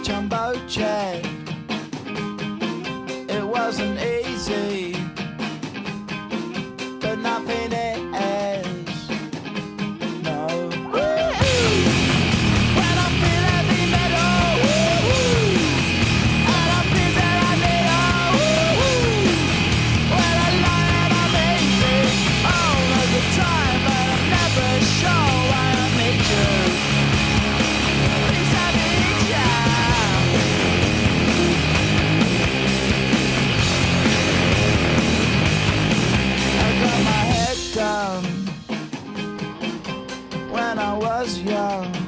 Jumbo jet. It wasn't easy, but nothing is. No. When I feel heavy metal, and I feel that I need when I lie and I'm easy all of the time, but I'm never sure why I need you. Please I need you. Down when I was young.